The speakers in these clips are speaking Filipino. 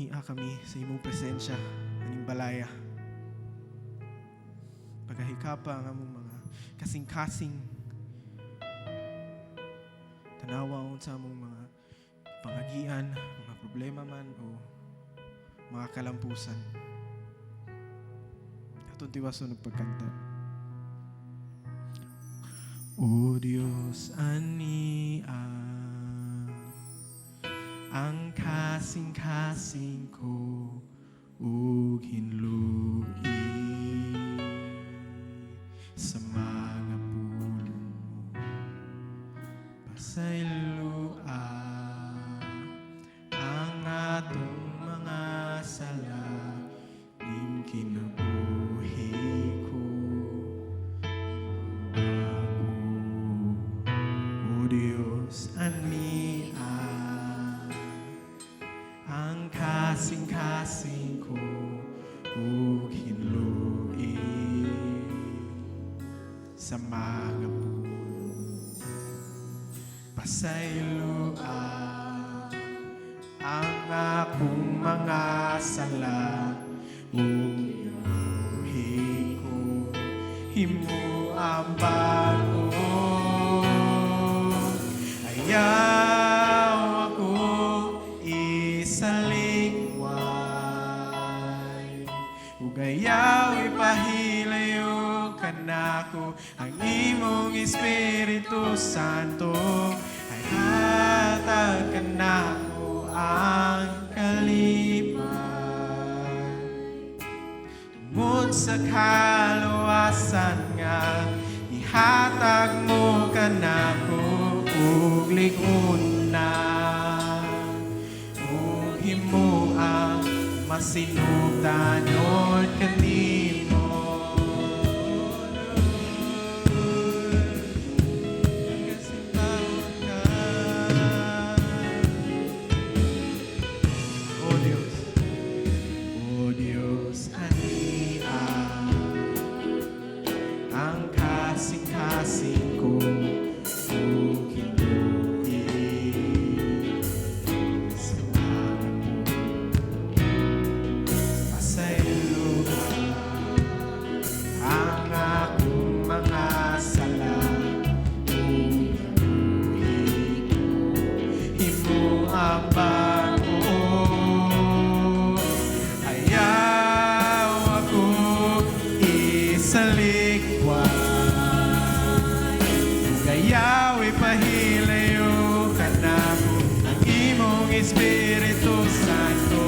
ania kami sa imong presensya, aning balaya. Pagahikapa ang among mga kasing-kasing, tanawa sa among mga pangagian, mga problema man o mga kalampusan. Atong tiwason ng pagkanta. O Diyos, ania ang kasing-kasing ko ug hinluwi sa mga pulong mo. Pasaylua ang atong mga sala, ning kinabuhi ko bago. O Diyos, ania ang kasing-kasing ko ug hinluwi sa mga pulong. Pasaylua ang akong mga sala ug buhi ko himuang bago. Ayaw ako isaligway, ug ayaw ipahilayo kanako ang imong Espiritu Santo. Ay hatag kanako ang kalipay tungod sa kaluwasan nga ihatag mo kanako ug ligon na ug himuang masinugdanon kanimo. O Diyos, ania ang kasing-kasing ko ug hinluwi sa mga pasaylua ang akong mga sala ug buhi ko himuang bago. Ayaw ako isaligway, ug ayaw ipahilayo kanako ang imong Espiritu Santo.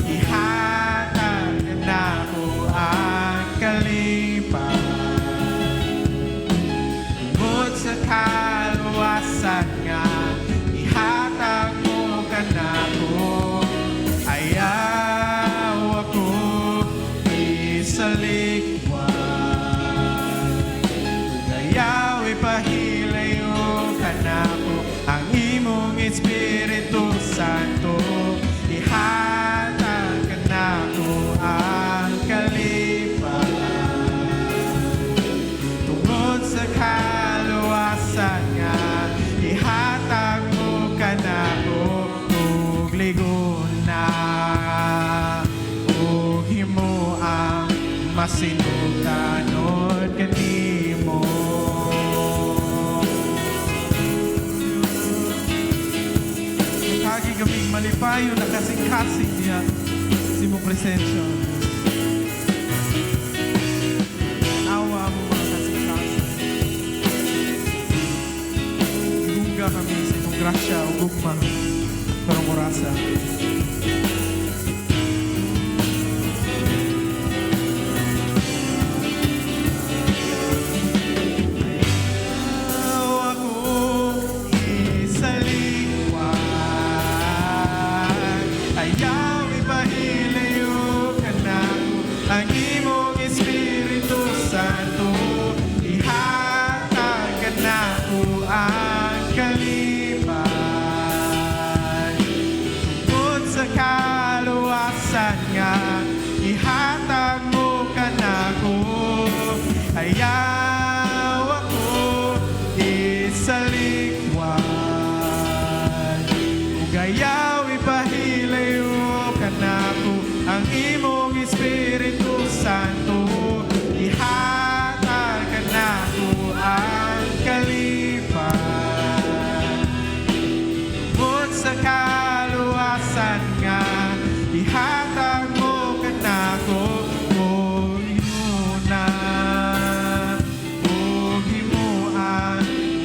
Ihatag kanako ang kalipay tungod sa kaluwasan nga ihatag mo kanako. Ayaw ako isaligway, ug ayaw ipahilayo kanako ang imong Espiritu Santo. Ihatag kanako ang kalipay tungod sa kaluwasan nga ihatag mo kanako ug ligon na ug himuang masinugdanon kanimo. Kagi kaming malipayo na kasing-kasing niya sa imong presensya. Awa mo mga kasing-kasing. Ihungga kami sa imong grasya o gugma karong orasa. Ang imong Espiritu Santo, ihatag kanako ang kalipay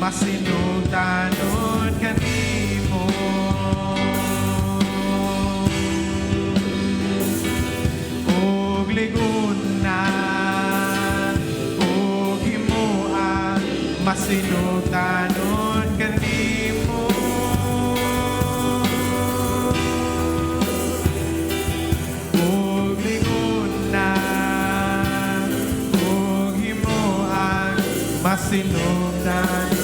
masinugdanon kanimo. Og ligunan, og himuan, masinugdanon kanimo. Og ligunan, og himuan, masinugdanon